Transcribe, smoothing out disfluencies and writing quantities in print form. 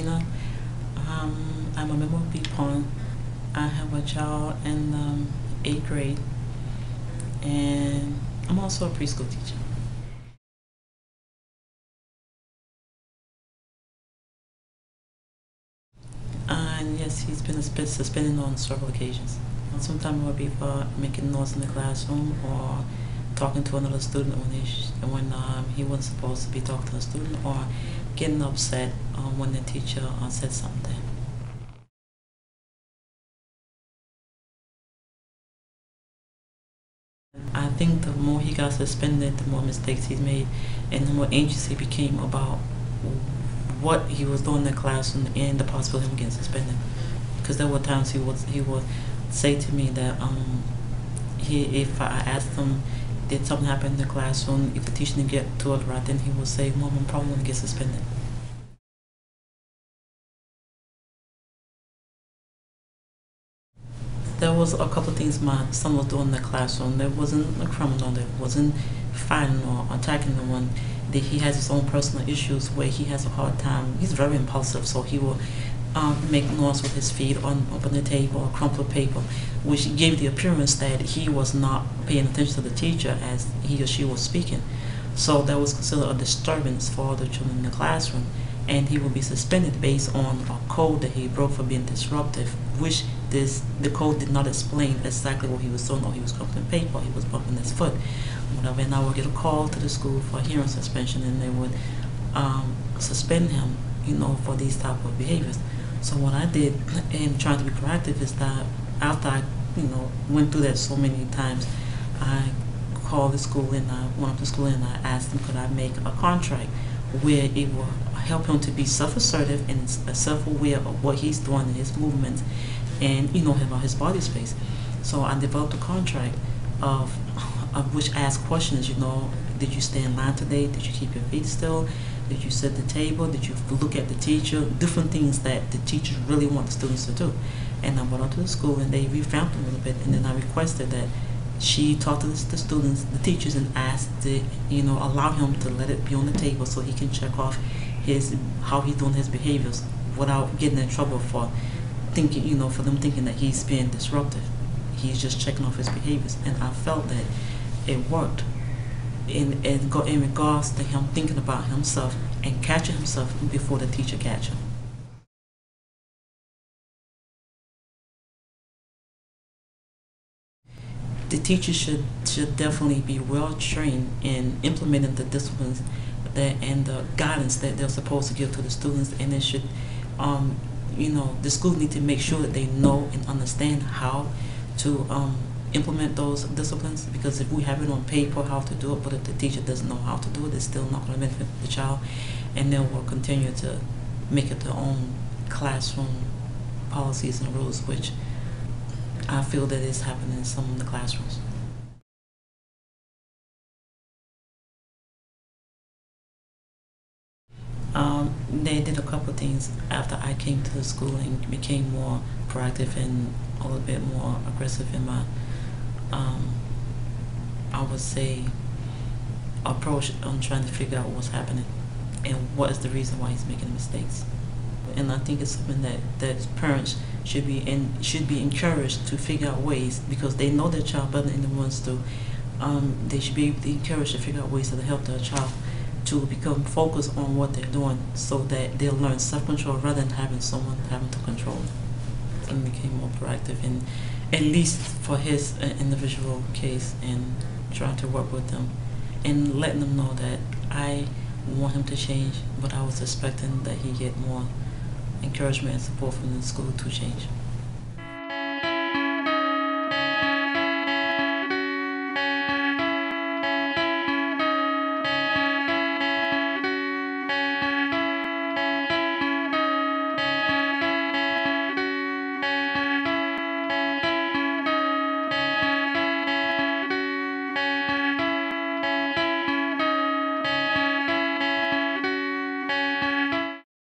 Medina. I'm a member of BPON. I have a child in 8th grade, and I'm also a preschool teacher. And yes, he's been suspended on several occasions. Sometimes it will be for making noise in the classroom or talking to another student when he wasn't supposed to be talking to a student, or getting upset when the teacher said something. I think the more he got suspended, the more mistakes he made, and the more anxious he became about what he was doing in the classroom and the possibility of him getting suspended. Because there were times he would say to me that if I asked him, did something happen in the classroom, if the teacher didn't get to it right, then he would say, Mom, I'm probably going to get suspended. There was a couple of things my son was doing in the classroom. There wasn't a criminal, there wasn't fighting or attacking no one. He has his own personal issues where he has a hard time. He's very impulsive, so he will make noise with his feet on the table or crumple paper, which gave the appearance that he was not paying attention to the teacher as he or she was speaking. So that was considered a disturbance for the children in the classroom, and he will be suspended based on a code that he broke for being disruptive, which the code did not explain exactly what he was doing. Or he was crumpling paper, he was bumping his foot, whatever. And I would get a call to the school for hearing suspension, and they would suspend him, for these type of behaviors. So what I did in trying to be proactive is that after I, went through that so many times, I called the school and I went up to school and I asked them, could I make a contract where it will help him to be self-assertive and self-aware of what he's doing in his movements, and about his body space. So I developed a contract of which asked questions. Did you stay in line today? Did you keep your feet still? Did you sit at the table? Did you look at the teacher? Different things that the teachers really want the students to do. And I went up to the school and they revamped it a little bit, and then I requested that she talked to the students, the teachers, and asked to, allow him to let it be on the table so he can check off how he's doing his behaviors without getting in trouble for thinking, for them thinking that he's being disruptive. He's just checking off his behaviors, and I felt that it worked in regards to him thinking about himself and catching himself before the teacher catch him. The teachers should definitely be well trained in implementing the disciplines and the guidance that they're supposed to give to the students, and they should, the schools need to make sure that they know and understand how to implement those disciplines, because if we have it on paper how to do it, but if the teacher doesn't know how to do it, it's still not going to benefit the child, and they will continue to make it their own classroom policies and rules, which I feel that is happening in some of the classrooms. They did a couple of things after I came to the school and became more proactive and a little bit more aggressive in my, I would say, approach on trying to figure out what's happening and what is the reason why he's making mistakes. And I think it's something that parents should be encouraged to figure out ways, because they know their child better than anyone else do. They should be encouraged to figure out ways to help their child to become focused on what they're doing, so that they'll learn self-control rather than having someone having to control them. And became more proactive, and at least for his individual case, and trying to work with them and letting them know that I want him to change, but I was expecting that he get more encouragement and support from the school to change.